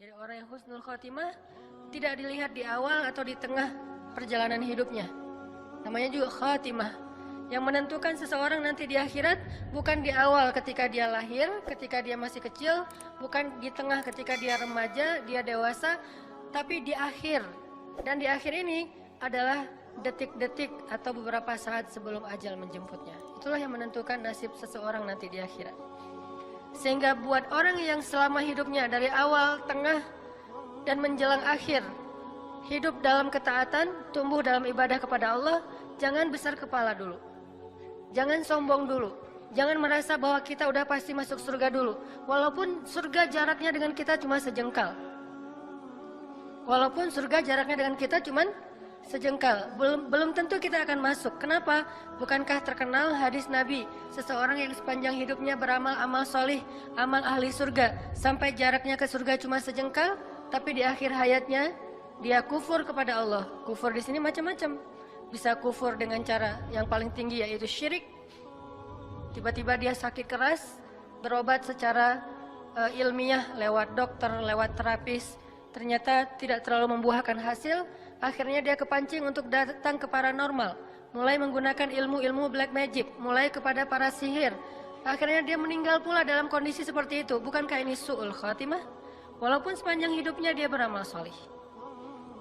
Jadi orang yang husnul khotimah tidak dilihat di awal atau di tengah perjalanan hidupnya. Namanya juga khotimah. Yang menentukan seseorang nanti di akhirat bukan di awal ketika dia lahir, ketika dia masih kecil, bukan di tengah ketika dia remaja, dia dewasa, tapi di akhir. Dan di akhir ini adalah detik-detik atau beberapa saat sebelum ajal menjemputnya. Itulah yang menentukan nasib seseorang nanti di akhirat. Sehingga buat orang yang selama hidupnya dari awal, tengah, dan menjelang akhir hidup dalam ketaatan, tumbuh dalam ibadah kepada Allah, jangan besar kepala dulu. Jangan sombong dulu. Jangan merasa bahwa kita udah pasti masuk surga dulu. Walaupun surga jaraknya dengan kita cuma sejengkal. Walaupun surga jaraknya dengan kita cuma sejengkal, belum tentu kita akan masuk. Kenapa? Bukankah terkenal hadis Nabi, seseorang yang sepanjang hidupnya beramal amal solih, amal ahli surga, sampai jaraknya ke surga cuma sejengkal, tapi di akhir hayatnya dia kufur kepada Allah. Kufur di sini macam-macam. Bisa kufur dengan cara yang paling tinggi yaitu syirik. Tiba-tiba dia sakit keras, berobat secara ilmiah lewat dokter, lewat terapis, ternyata tidak terlalu membuahkan hasil. Akhirnya dia kepancing untuk datang ke paranormal, mulai menggunakan ilmu-ilmu black magic, mulai kepada para sihir. Akhirnya dia meninggal pula dalam kondisi seperti itu. Bukankah ini su'ul khatimah? Walaupun sepanjang hidupnya dia beramal solih.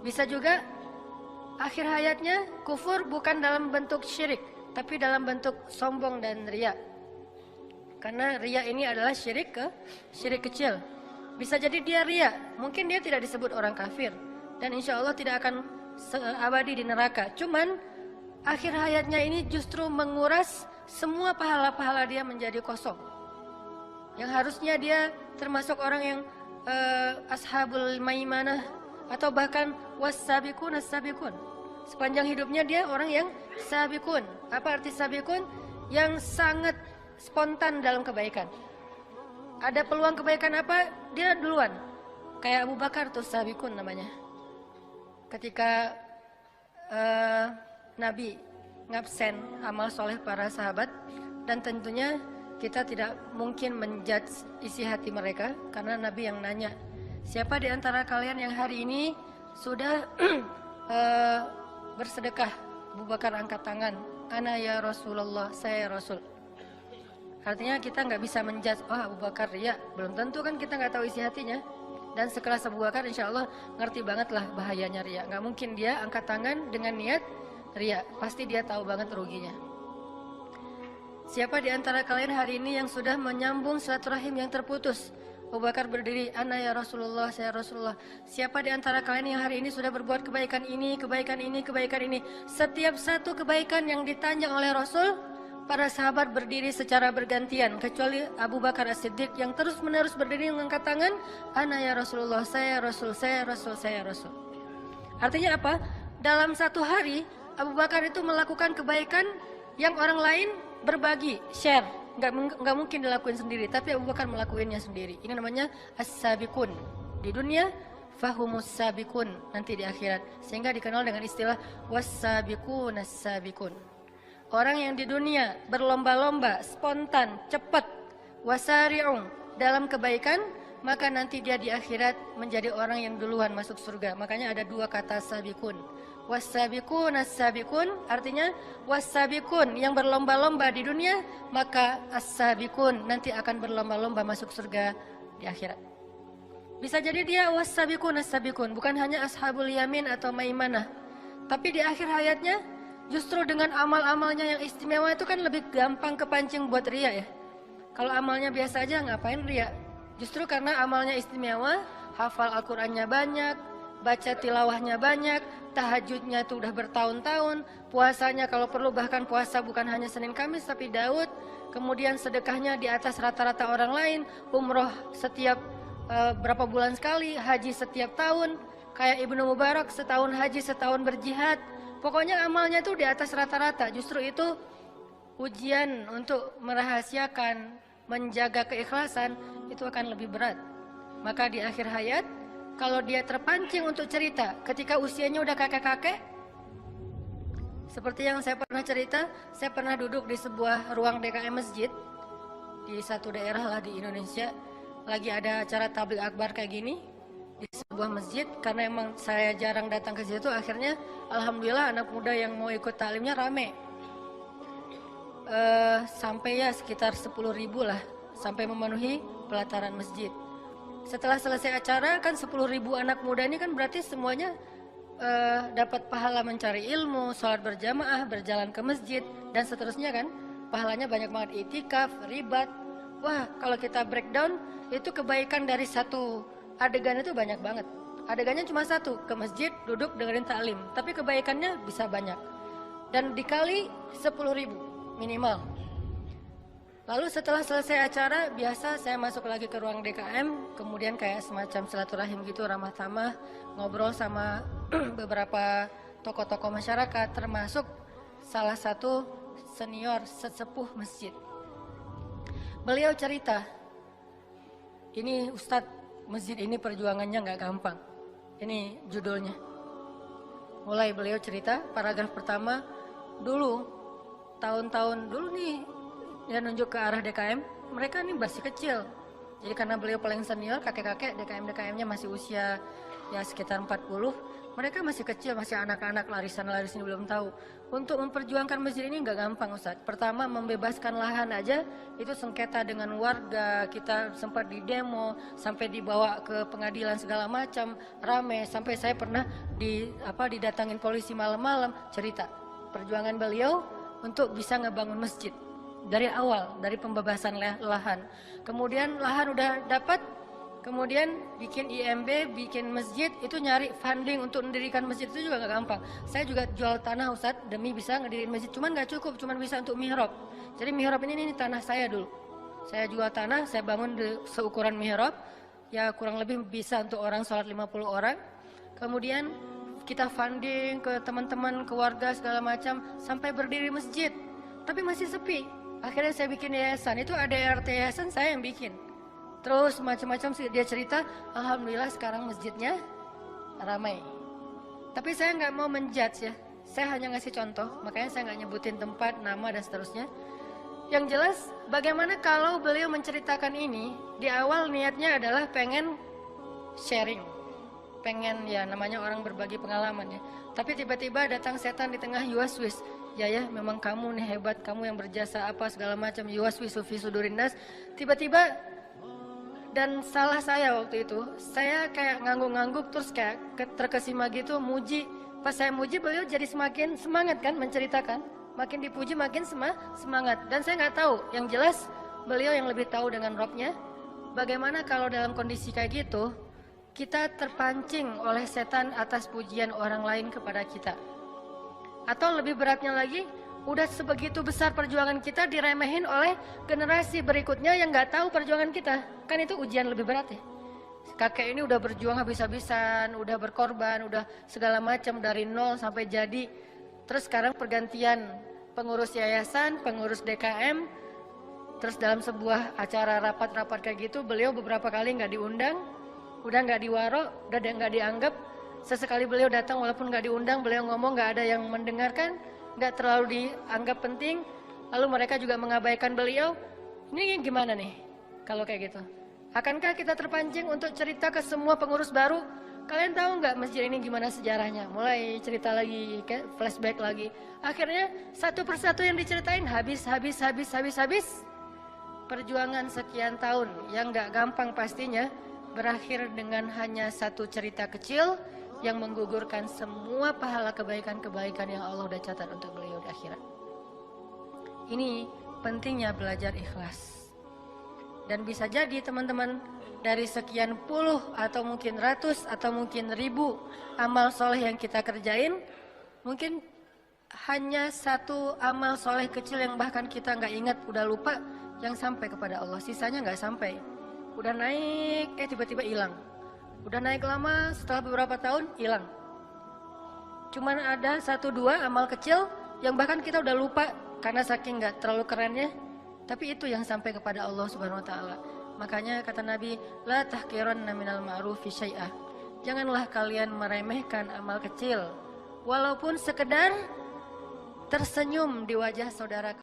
Bisa juga akhir hayatnya kufur bukan dalam bentuk syirik, tapi dalam bentuk sombong dan riya. Karena riya ini adalah syirik kecil. Bisa jadi dia riya, mungkin dia tidak disebut orang kafir, dan insya Allah tidak akan abadi di neraka. Cuman akhir hayatnya ini justru menguras semua pahala-pahala dia menjadi kosong. Yang harusnya dia termasuk orang yang ashabul maimanah, atau bahkan was-sabiqun as-sabiqun. Sepanjang hidupnya dia orang yang sabiqun. Apa arti sabiqun? Yang sangat spontan dalam kebaikan. Ada peluang kebaikan apa, dia duluan. Kayak Abu Bakar tuh sabiqun namanya. Ketika Nabi ngabsen amal soleh para sahabat, dan tentunya kita tidak mungkin menjudge isi hati mereka, karena Nabi yang nanya, siapa di antara kalian yang hari ini sudah bersedekah? Abu Bakar angkat tangan, ana ya Rasulullah, saya ya Rasul. Artinya kita nggak bisa menjudge, oh Abu Bakar riya, belum tentu kan, kita nggak tahu isi hatinya. Dan sekelas Abu Bakar insya Allah ngerti banget lah bahayanya riya. Nggak mungkin dia angkat tangan dengan niat riya, pasti dia tahu banget ruginya. Siapa di antara kalian hari ini yang sudah menyambung silaturahim yang terputus? Abu Bakar berdiri, ana ya Rasulullah, saya Rasulullah. Siapa di antara kalian yang hari ini sudah berbuat kebaikan ini, kebaikan ini, kebaikan ini? Setiap satu kebaikan yang ditanya oleh Rasul, para sahabat berdiri secara bergantian, kecuali Abu Bakar As-Siddiq yang terus-menerus berdiri mengangkat tangan, ana ya Rasulullah, saya Rasul, saya Rasul, saya Rasul. Artinya apa? Dalam satu hari Abu Bakar itu melakukan kebaikan yang orang lain berbagi, share, nggak mungkin dilakuin sendiri, tapi Abu Bakar melakukannya sendiri. Ini namanya as-sabiqun di dunia, fahumus sabiqun nanti di akhirat, sehingga dikenal dengan istilah was-sabiqun as-sabiqun. Orang yang di dunia berlomba-lomba, spontan, cepat, wasari'un dalam kebaikan, maka nanti dia di akhirat menjadi orang yang duluan masuk surga. Makanya ada dua kata sabiqun. Was-sabiqun as-sabiqun, artinya was-sabiqun yang berlomba-lomba di dunia, maka as-sabiqun nanti akan berlomba-lomba masuk surga di akhirat. Bisa jadi dia was-sabiqun as-sabiqun, bukan hanya ashabul yamin atau maimanah, tapi di akhir hayatnya justru dengan amal-amalnya yang istimewa itu kan lebih gampang kepancing buat riya ya. Kalau amalnya biasa aja ngapain riya? Justru karena amalnya istimewa, hafal Al-Qur'annya banyak, baca tilawahnya banyak, tahajudnya itu udah bertahun-tahun, puasanya kalau perlu bahkan puasa bukan hanya Senin Kamis tapi Daud, kemudian sedekahnya di atas rata-rata orang lain, umroh setiap berapa bulan sekali, haji setiap tahun, kayak Ibnu Mubarak setahun haji setahun berjihad. Pokoknya amalnya itu di atas rata-rata. Justru itu ujian untuk merahasiakan, menjaga keikhlasan itu akan lebih berat. Maka di akhir hayat, kalau dia terpancing untuk cerita ketika usianya udah kakek-kakek, seperti yang saya pernah cerita, saya pernah duduk di sebuah ruang DKM masjid di satu daerah lah di Indonesia, lagi ada acara tabligh akbar kayak gini. di sebuah masjid, karena emang saya jarang datang ke situ. Akhirnya alhamdulillah anak muda yang mau ikut taklimnya rame. Sampai ya sekitar 10.000 lah, sampai memenuhi pelataran masjid. Setelah selesai acara kan 10.000 anak muda ini kan berarti semuanya dapat pahala mencari ilmu, sholat berjamaah, berjalan ke masjid, dan seterusnya kan. Pahalanya banyak banget, itikaf, ribat. Wah, kalau kita breakdown, itu kebaikan dari satu adegan itu banyak banget. Adegannya cuma satu, ke masjid, duduk, dengerin taklim. Tapi kebaikannya bisa banyak. Dan dikali 10.000 minimal. Lalu setelah selesai acara, biasa saya masuk lagi ke ruang DKM, kemudian kayak semacam silaturahim gitu, ramah tamah, ngobrol sama beberapa tokoh-tokoh masyarakat, termasuk salah satu senior sesepuh masjid. Beliau cerita, ini Ustadz, masjid ini perjuangannya nggak gampang. Ini judulnya. Mulai beliau cerita, paragraf pertama, dulu tahun-tahun dulu nih, dia nunjuk ke arah DKM, mereka nih masih kecil. Jadi karena beliau paling senior, kakek-kakek, DKM-nya masih usia ya sekitar 40, mereka masih kecil, masih anak-anak, larisan-larisan belum tahu. Untuk memperjuangkan masjid ini nggak gampang Ustadz. Pertama, membebaskan lahan aja, itu sengketa dengan warga, kita sempat didemo, sampai dibawa ke pengadilan segala macam, rame, sampai saya pernah didatangin polisi malam-malam, cerita perjuangan beliau untuk bisa ngebangun masjid dari awal, dari pembebasan lahan. Kemudian lahan udah dapat, kemudian bikin IMB, bikin masjid, itu nyari funding untuk mendirikan masjid itu juga nggak gampang. Saya juga jual tanah Ustadz demi bisa ngedirin masjid, cuman nggak cukup, cuman bisa untuk mihrab. Jadi mihrab ini tanah saya dulu. Saya jual tanah, saya bangun seukuran mihrab, ya kurang lebih bisa untuk orang sholat 50 orang. Kemudian kita funding ke teman-teman, ke warga segala macam, sampai berdiri masjid. Tapi masih sepi. Akhirnya saya bikin yayasan, itu ada RT yayasan saya yang bikin. Terus macam-macam dia cerita, alhamdulillah sekarang masjidnya ramai. Tapi saya nggak mau menjudge ya, saya hanya ngasih contoh, makanya saya nggak nyebutin tempat, nama dan seterusnya. Yang jelas, bagaimana kalau beliau menceritakan ini, di awal niatnya adalah pengen sharing. Pengen ya namanya orang berbagi pengalaman ya. Tapi tiba-tiba datang setan di tengah yuwaswis. Ya memang kamu nih hebat, kamu yang berjasa apa segala macam, yuwaswis fi sudurinnas. Tiba-tiba, dan salah saya waktu itu, saya kayak ngangguk-ngangguk terus kayak terkesima gitu, muji. Pas saya muji, beliau jadi semakin semangat kan menceritakan. Makin dipuji makin semangat. Dan saya nggak tahu, yang jelas beliau yang lebih tahu dengan Robnya. Bagaimana kalau dalam kondisi kayak gitu, kita terpancing oleh setan atas pujian orang lain kepada kita. Atau lebih beratnya lagi, udah sebegitu besar perjuangan kita diremehin oleh generasi berikutnya yang nggak tahu perjuangan kita. Kan itu ujian lebih berat ya. Kakek ini udah berjuang habis-habisan, udah berkorban, udah segala macam dari nol sampai jadi. Terus sekarang pergantian pengurus yayasan, pengurus DKM. Terus dalam sebuah acara rapat-rapat kayak gitu, beliau beberapa kali nggak diundang. Udah nggak diwaro, udah nggak dianggap. Sesekali beliau datang walaupun nggak diundang, beliau ngomong nggak ada yang mendengarkan, nggak terlalu dianggap penting. Lalu mereka juga mengabaikan beliau. Ini gimana nih kalau kayak gitu? Akankah kita terpancing untuk cerita ke semua pengurus baru? Kalian tahu nggak masjid ini gimana sejarahnya? Mulai cerita lagi, flashback lagi. Akhirnya satu persatu yang diceritain habis. Perjuangan sekian tahun yang nggak gampang pastinya, berakhir dengan hanya satu cerita kecil yang menggugurkan semua pahala kebaikan-kebaikan yang Allah udah catat untuk beliau di akhirat. Ini pentingnya belajar ikhlas. Dan bisa jadi teman-teman, dari sekian puluh atau mungkin ratus atau mungkin ribu amal soleh yang kita kerjain, mungkin hanya satu amal soleh kecil yang bahkan kita nggak ingat, udah lupa, yang sampai kepada Allah. Sisanya nggak sampai. Udah naik, tiba-tiba hilang. Udah naik lama, setelah beberapa tahun hilang. Cuman ada satu dua amal kecil yang bahkan kita udah lupa karena saking nggak terlalu kerennya. Tapi itu yang sampai kepada Allah Subhanahu Wa Taala. Makanya kata Nabi, la tahqiranna minal ma'rufi syai'ah. Janganlah kalian meremehkan amal kecil, walaupun sekedar tersenyum di wajah saudara.